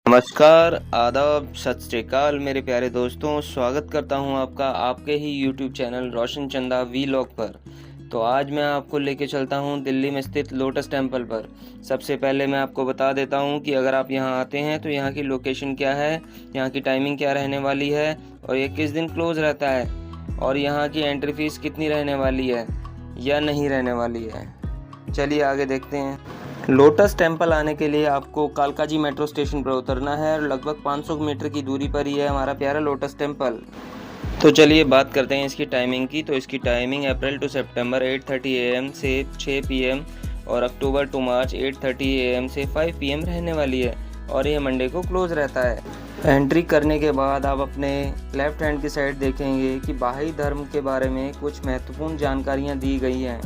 नमस्कार, आदाब, सत श्री अकाल मेरे प्यारे दोस्तों, स्वागत करता हूं आपका आपके ही यूट्यूब चैनल रोशन चंदा वीलॉग पर। तो आज मैं आपको लेके चलता हूं दिल्ली में स्थित लोटस टेम्पल पर। सबसे पहले मैं आपको बता देता हूं कि अगर आप यहां आते हैं तो यहां की लोकेशन क्या है, यहां की टाइमिंग क्या रहने वाली है और ये किस दिन क्लोज़ रहता है और यहां की एंट्री फ़ीस कितनी रहने वाली है या नहीं रहने वाली है। चलिए आगे देखते हैं। लोटस टेम्पल आने के लिए आपको कालकाजी मेट्रो स्टेशन पर उतरना है और लगभग 500 मीटर की दूरी पर ही है हमारा प्यारा लोटस टेम्पल। तो चलिए बात करते हैं इसकी टाइमिंग की। तो इसकी टाइमिंग अप्रैल टू सितंबर 8:30 AM से 6 PM और अक्टूबर टू मार्च 8:30 AM से 5 PM रहने वाली है और ये मंडे को क्लोज रहता है। एंट्री करने के बाद आप अपने लेफ्ट हैंड की साइड देखेंगे कि बहाई धर्म के बारे में कुछ महत्वपूर्ण जानकारियाँ दी गई हैं।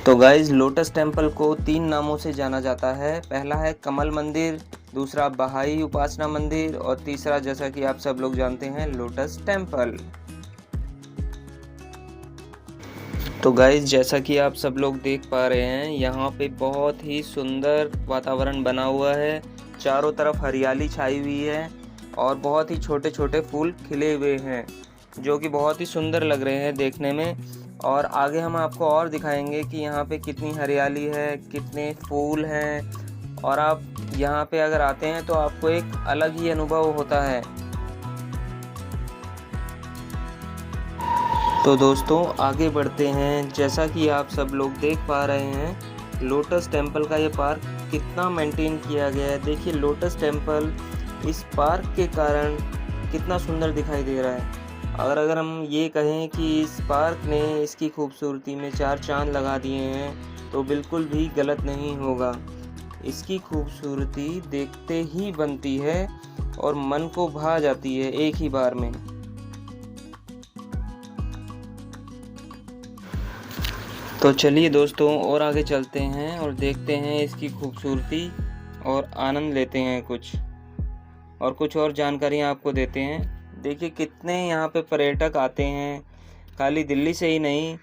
तो गाइज लोटस टेम्पल को 3 नामों से जाना जाता है। पहला है कमल मंदिर, दूसरा बहाई उपासना मंदिर और तीसरा जैसा कि आप सब लोग जानते हैं लोटस टेम्पल। तो गाइज जैसा कि आप सब लोग देख पा रहे हैं, यहाँ पे बहुत ही सुंदर वातावरण बना हुआ है। चारों तरफ हरियाली छाई हुई है और बहुत ही छोटे छोटे फूल खिले हुए हैं जो कि बहुत ही सुंदर लग रहे हैं देखने में। और आगे हम आपको और दिखाएंगे कि यहाँ पे कितनी हरियाली है, कितने फूल हैं और आप यहाँ पे अगर आते हैं तो आपको एक अलग ही अनुभव होता है। तो दोस्तों आगे बढ़ते हैं। जैसा कि आप सब लोग देख पा रहे हैं, लोटस टेम्पल का ये पार्क कितना मेंटेन किया गया है। देखिए लोटस टेम्पल इस पार्क के कारण कितना सुंदर दिखाई दे रहा है। अगर हम ये कहें कि इस पार्क ने इसकी खूबसूरती में 4 चांद लगा दिए हैं तो बिल्कुल भी गलत नहीं होगा। इसकी खूबसूरती देखते ही बनती है और मन को भा जाती है एक ही बार में। तो चलिए दोस्तों और आगे चलते हैं और देखते हैं इसकी खूबसूरती और आनंद लेते हैं कुछ और जानकारियाँ आपको देते हैं। देखिए कितने यहाँ पे पर्यटक आते हैं, खाली दिल्ली से ही नहीं,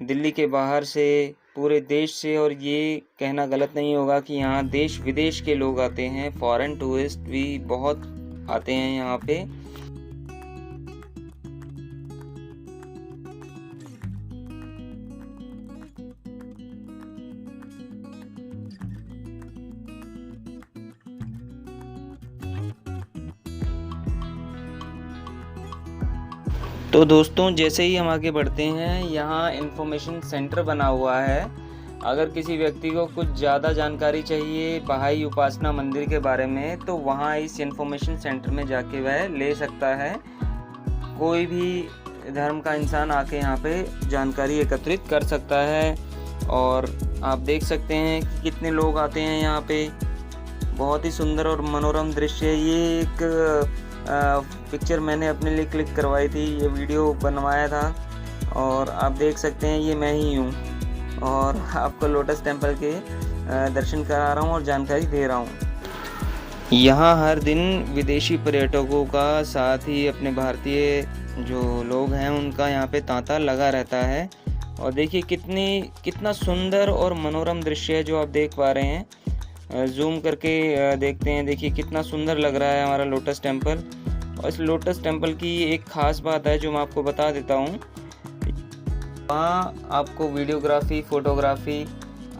दिल्ली के बाहर से, पूरे देश से। और ये कहना गलत नहीं होगा कि यहाँ देश विदेश के लोग आते हैं, फॉरेन टूरिस्ट भी बहुत आते हैं यहाँ पे। तो दोस्तों जैसे ही हम आगे बढ़ते हैं, यहाँ इन्फॉर्मेशन सेंटर बना हुआ है। अगर किसी व्यक्ति को कुछ ज़्यादा जानकारी चाहिए बहाई उपासना मंदिर के बारे में तो वहाँ इस इन्फॉर्मेशन सेंटर में जाके वह ले सकता है। कोई भी धर्म का इंसान आके यहाँ पे जानकारी एकत्रित कर सकता है। और आप देख सकते हैं कि कितने लोग आते हैं यहाँ पे। बहुत ही सुंदर और मनोरम दृश्य है। ये एक पिक्चर मैंने अपने लिए क्लिक करवाई थी, ये वीडियो बनवाया था और आप देख सकते हैं ये मैं ही हूँ और आपको लोटस टेम्पल के दर्शन करा रहा हूँ और जानकारी दे रहा हूँ। यहाँ हर दिन विदेशी पर्यटकों का साथ ही अपने भारतीय जो लोग हैं उनका यहाँ पे तांता लगा रहता है। और देखिए कितना सुंदर और मनोरम दृश्य है जो आप देख पा रहे हैं। जूम करके देखते हैं। देखिए कितना सुंदर लग रहा है हमारा लोटस टेम्पल। और इस लोटस टेम्पल की एक ख़ास बात है जो मैं आपको बता देता हूँ। वहाँ आपको वीडियोग्राफी फ़ोटोग्राफी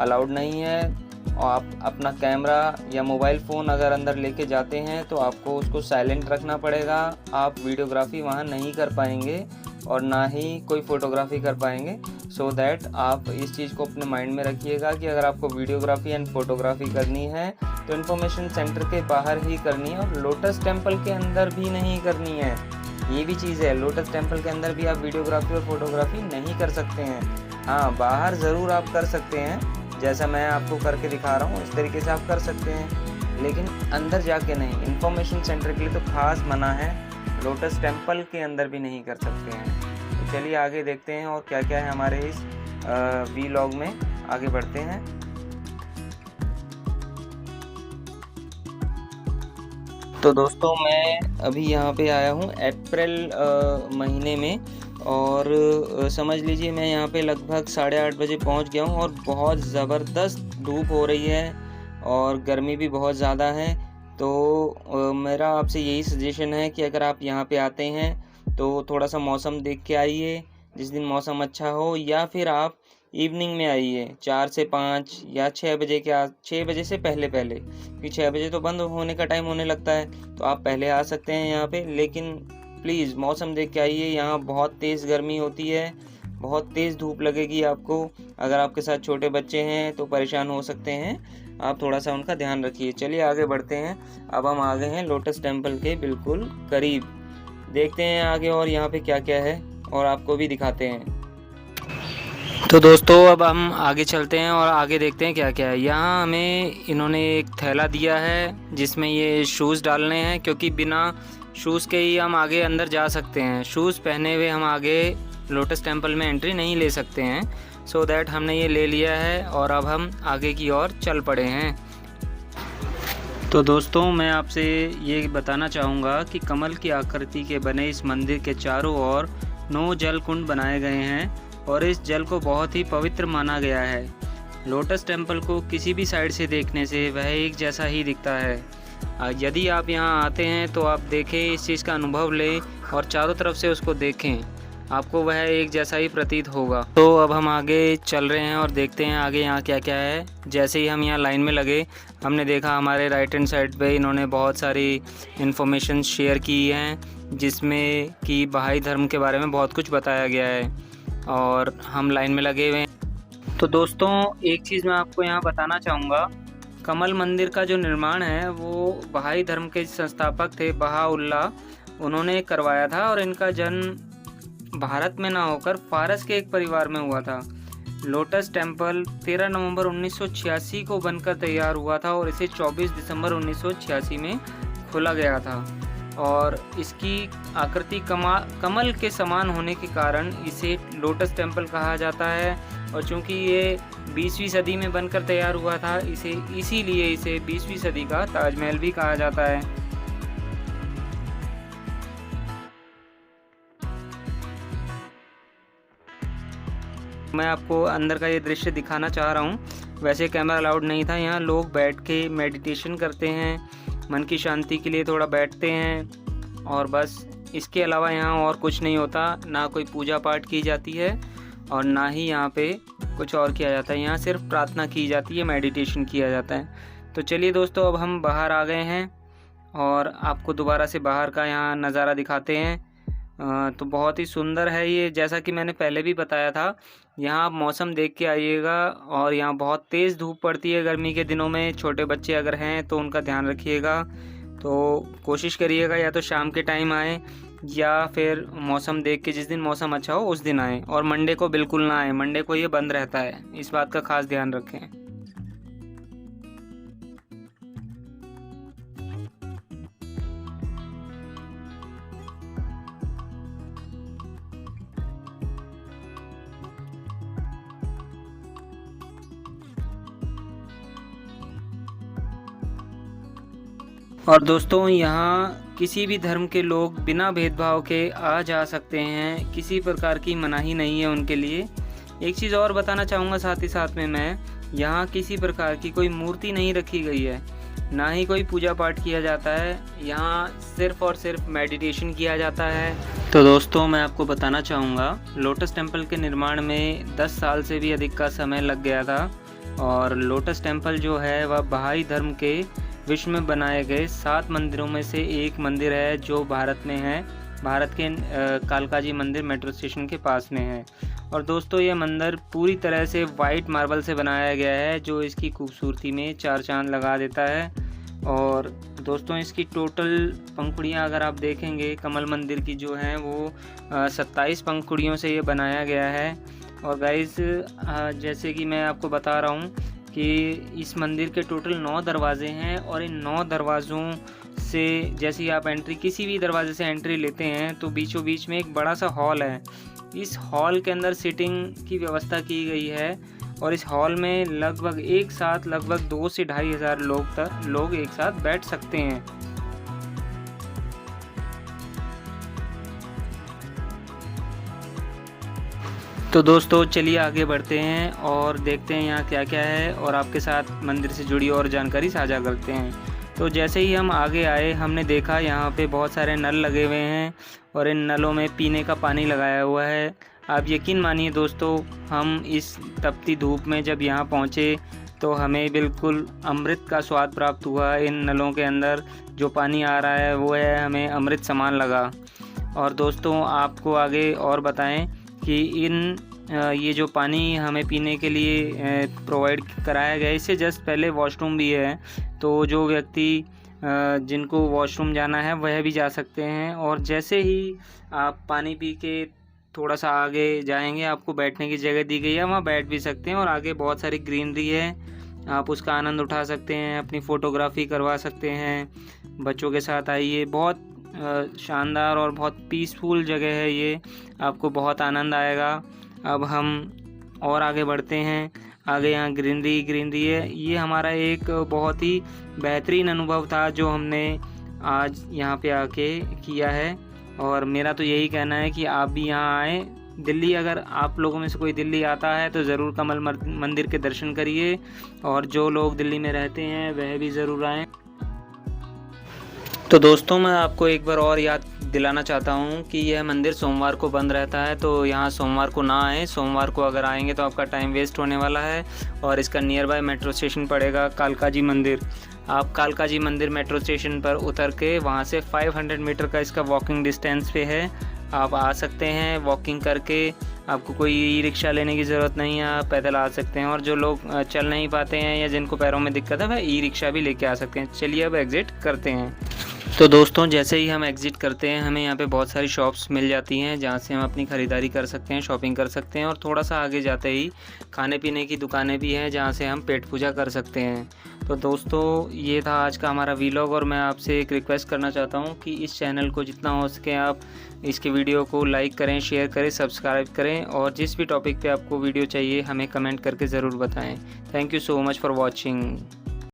अलाउड नहीं है और आप अपना कैमरा या मोबाइल फ़ोन अगर अंदर लेके जाते हैं तो आपको उसको साइलेंट रखना पड़ेगा। आप वीडियोग्राफी वहाँ नहीं कर पाएंगे और ना ही कोई फ़ोटोग्राफी कर पाएंगे। सो दैट आप इस चीज़ को अपने माइंड में रखिएगा कि अगर आपको वीडियोग्राफी एंड फोटोग्राफी करनी है तो इन्फॉर्मेशन सेंटर के बाहर ही करनी है और लोटस टेम्पल के अंदर भी नहीं करनी है। ये भी चीज़ है, लोटस टेम्पल के अंदर भी आप वीडियोग्राफी और फोटोग्राफी नहीं कर सकते हैं। हाँ, बाहर ज़रूर आप कर सकते हैं, जैसा मैं आपको करके दिखा रहा हूँ इस तरीके से आप कर सकते हैं, लेकिन अंदर जाके नहीं। इन्फॉर्मेशन सेंटर के लिए तो खास मना है, लोटस टेम्पल के अंदर भी नहीं कर सकते हैं। तो चलिए आगे देखते हैं और क्या क्या है हमारे इस वीलॉग में। आगे बढ़ते हैं। तो दोस्तों मैं अभी यहाँ पे आया हूँ अप्रैल महीने में, और समझ लीजिए मैं यहाँ पे लगभग 8:30 बजे पहुँच गया हूँ और बहुत ज़बरदस्त धूप हो रही है और गर्मी भी बहुत ज़्यादा है। तो मेरा आपसे यही सजेशन है कि अगर आप यहाँ पे आते हैं तो थोड़ा सा मौसम देख के आइए, जिस दिन मौसम अच्छा हो, या फिर आप इवनिंग में आइए 4 से 5 या 6 बजे के 6 बजे से पहले-पहले, क्योंकि 6 बजे तो बंद होने का टाइम होने लगता है, तो आप पहले आ सकते हैं यहाँ पे। लेकिन प्लीज़ मौसम देख के आइए, यहाँ बहुत तेज़ गर्मी होती है, बहुत तेज़ धूप लगेगी आपको। अगर आपके साथ छोटे बच्चे हैं तो परेशान हो सकते हैं, आप थोड़ा-सा उनका ध्यान रखिए। चलिए आगे बढ़ते हैं। अब हम आ गए हैं लोटस टेम्पल के बिल्कुल करीब। देखते हैं आगे और यहाँ पे क्या-क्या है और आपको भी दिखाते हैं। तो दोस्तों अब हम आगे चलते हैं और आगे देखते हैं क्या क्या है। यहाँ हमें इन्होंने एक थैला दिया है जिसमें ये शूज़ डालने हैं, क्योंकि बिना शूज़ के ही हम आगे अंदर जा सकते हैं। शूज़ पहने हुए हम आगे लोटस टेम्पल में एंट्री नहीं ले सकते हैं। सो दैट हमने ये ले लिया है और अब हम आगे की ओर चल पड़े हैं। तो दोस्तों मैं आपसे ये बताना चाहूँगा कि कमल की आकृति के बने इस मंदिर के चारों ओर 9 जल कुंड बनाए गए हैं और इस जल को बहुत ही पवित्र माना गया है। लोटस टेम्पल को किसी भी साइड से देखने से वह एक जैसा ही दिखता है। यदि आप यहाँ आते हैं तो आप देखें, इस चीज़ का अनुभव लें और चारों तरफ से उसको देखें, आपको वह एक जैसा ही प्रतीत होगा। तो अब हम आगे चल रहे हैं और देखते हैं आगे यहाँ क्या क्या है। जैसे ही हम यहाँ लाइन में लगे, हमने देखा हमारे राइट हैंड साइड पे इन्होंने बहुत सारी इन्फॉर्मेशन शेयर की हैं, जिसमें कि बहाई धर्म के बारे में बहुत कुछ बताया गया है और हम लाइन में लगे हुए हैं। तो दोस्तों एक चीज़ मैं आपको यहाँ बताना चाहूँगा, कमल मंदिर का जो निर्माण है वो बहाई धर्म के संस्थापक थे बहाउल्लाह, उन्होंने करवाया था और इनका जन्म भारत में ना होकर फारस के एक परिवार में हुआ था। लोटस टेम्पल 13 नवंबर 1986 को बनकर तैयार हुआ था और इसे 24 दिसंबर 1986 में खोला गया था और इसकी आकृति कमल के समान होने के कारण इसे लोटस टेम्पल कहा जाता है। और चूंकि ये 20वीं सदी में बनकर तैयार हुआ था, इसीलिए इसे 20वीं सदी का ताजमहल भी कहा जाता है। मैं आपको अंदर का ये दृश्य दिखाना चाह रहा हूँ। वैसे कैमरा अलाउड नहीं था, यहाँ लोग बैठ के मेडिटेशन करते हैं, मन की शांति के लिए थोड़ा बैठते हैं और बस इसके अलावा यहाँ और कुछ नहीं होता। ना कोई पूजा पाठ की जाती है और ना ही यहाँ पे कुछ और किया जाता है। यहाँ सिर्फ प्रार्थना की जाती है, मेडिटेशन किया जाता है। तो चलिए दोस्तों अब हम बाहर आ गए हैं और आपको दोबारा से बाहर का यहाँ नज़ारा दिखाते हैं। तो बहुत ही सुंदर है ये। जैसा कि मैंने पहले भी बताया था, यहाँ आप मौसम देख के आइएगा और यहाँ बहुत तेज़ धूप पड़ती है गर्मी के दिनों में। छोटे बच्चे अगर हैं तो उनका ध्यान रखिएगा। तो कोशिश करिएगा या तो शाम के टाइम आएँ या फिर मौसम देख के जिस दिन मौसम अच्छा हो उस दिन आएँ, और मंडे को बिल्कुल ना आएँ, मंडे को ये बंद रहता है, इस बात का खास ध्यान रखें। और दोस्तों यहाँ किसी भी धर्म के लोग बिना भेदभाव के आ जा सकते हैं, किसी प्रकार की मनाही नहीं है उनके लिए। एक चीज़ और बताना चाहूँगा साथ ही साथ में, मैं यहाँ किसी प्रकार की कोई मूर्ति नहीं रखी गई है, ना ही कोई पूजा पाठ किया जाता है। यहाँ सिर्फ़ और सिर्फ मेडिटेशन किया जाता है। तो दोस्तों मैं आपको बताना चाहूँगा, लोटस टेम्पल के निर्माण में 10 साल से भी अधिक का समय लग गया था और लोटस टेम्पल जो है वह बहाई धर्म के विश्व में बनाए गए 7 मंदिरों में से एक मंदिर है जो भारत में है। भारत के कालकाजी मंदिर मेट्रो स्टेशन के पास में है। और दोस्तों ये मंदिर पूरी तरह से वाइट मार्बल से बनाया गया है, जो इसकी खूबसूरती में 4 चांद लगा देता है। और दोस्तों इसकी टोटल पंखुड़ियाँ अगर आप देखेंगे कमल मंदिर की जो हैं वो 27 पंखुड़ियों से ये बनाया गया है। और गाइस जैसे कि मैं आपको बता रहा हूँ कि इस मंदिर के टोटल 9 दरवाजे हैं और इन 9 दरवाज़ों से जैसे ही आप किसी भी दरवाजे से एंट्री लेते हैं तो बीचों बीच में एक बड़ा सा हॉल है। इस हॉल के अंदर सीटिंग की व्यवस्था की गई है और इस हॉल में लगभग एक साथ लगभग 2 से 2,500 लोग एक साथ बैठ सकते हैं। तो दोस्तों चलिए आगे बढ़ते हैं और देखते हैं यहाँ क्या क्या है और आपके साथ मंदिर से जुड़ी और जानकारी साझा करते हैं। तो जैसे ही हम आगे आए हमने देखा यहाँ पे बहुत सारे नल लगे हुए हैं और इन नलों में पीने का पानी लगाया हुआ है। आप यकीन मानिए दोस्तों, हम इस तपती धूप में जब यहाँ पहुँचे तो हमें बिल्कुल अमृत का स्वाद प्राप्त हुआ। इन नलों के अंदर जो पानी आ रहा है वो है हमें अमृत समान लगा। और दोस्तों आपको आगे और बताएं कि ये जो पानी हमें पीने के लिए प्रोवाइड कराया गया है, इससे जस्ट पहले वॉशरूम भी है। तो जो व्यक्ति जिनको वॉशरूम जाना है वह भी जा सकते हैं। और जैसे ही आप पानी पी के थोड़ा सा आगे जाएंगे आपको बैठने की जगह दी गई है, वहाँ बैठ भी सकते हैं। और आगे बहुत सारी ग्रीनरी है, आप उसका आनंद उठा सकते हैं, अपनी फ़ोटोग्राफी करवा सकते हैं। बच्चों के साथ आइए, बहुत शानदार और बहुत पीसफुल जगह है ये, आपको बहुत आनंद आएगा। अब हम और आगे बढ़ते हैं। आगे यहाँ ग्रीनरी है। ये हमारा एक बहुत ही बेहतरीन अनुभव था जो हमने आज यहाँ पे आके किया है। और मेरा तो यही कहना है कि आप भी यहाँ आएँ। दिल्ली, अगर आप लोगों में से कोई दिल्ली आता है तो ज़रूर कमल मंदिर के दर्शन करिए। और जो लोग दिल्ली में रहते हैं वह भी ज़रूर आएँ। तो दोस्तों मैं आपको एक बार और याद दिलाना चाहता हूँ कि यह मंदिर सोमवार को बंद रहता है, तो यहाँ सोमवार को ना आएँ। सोमवार को अगर आएंगे तो आपका टाइम वेस्ट होने वाला है। और इसका नियर बाय मेट्रो स्टेशन पड़ेगा कालकाजी मंदिर। आप कालकाजी मंदिर मेट्रो स्टेशन पर उतर के वहाँ से 500 मीटर का इसका वॉकिंग डिस्टेंस पे है। आप आ सकते हैं वॉकिंग करके, आपको कोई ई रिक्शा लेने की ज़रूरत नहीं है, आप पैदल आ सकते हैं। और जो लोग चल नहीं पाते हैं या जिनको पैरों में दिक्कत है वह ई रिक्शा भी लेके आ सकते हैं। चलिए अब एग्ज़िट करते हैं। तो दोस्तों जैसे ही हम एग्ज़िट करते हैं हमें यहाँ पे बहुत सारी शॉप्स मिल जाती हैं जहाँ से हम अपनी ख़रीदारी कर सकते हैं, शॉपिंग कर सकते हैं। और थोड़ा सा आगे जाते ही खाने पीने की दुकानें भी हैं जहाँ से हम पेट पूजा कर सकते हैं। तो दोस्तों ये था आज का हमारा वीलॉग। और मैं आपसे एक रिक्वेस्ट करना चाहता हूँ कि इस चैनल को जितना हो सके आप इसके वीडियो को लाइक करें, शेयर करें, सब्सक्राइब करें। और जिस भी टॉपिक पे आपको वीडियो चाहिए हमें कमेंट करके ज़रूर बताएं। Thank you so much for watching.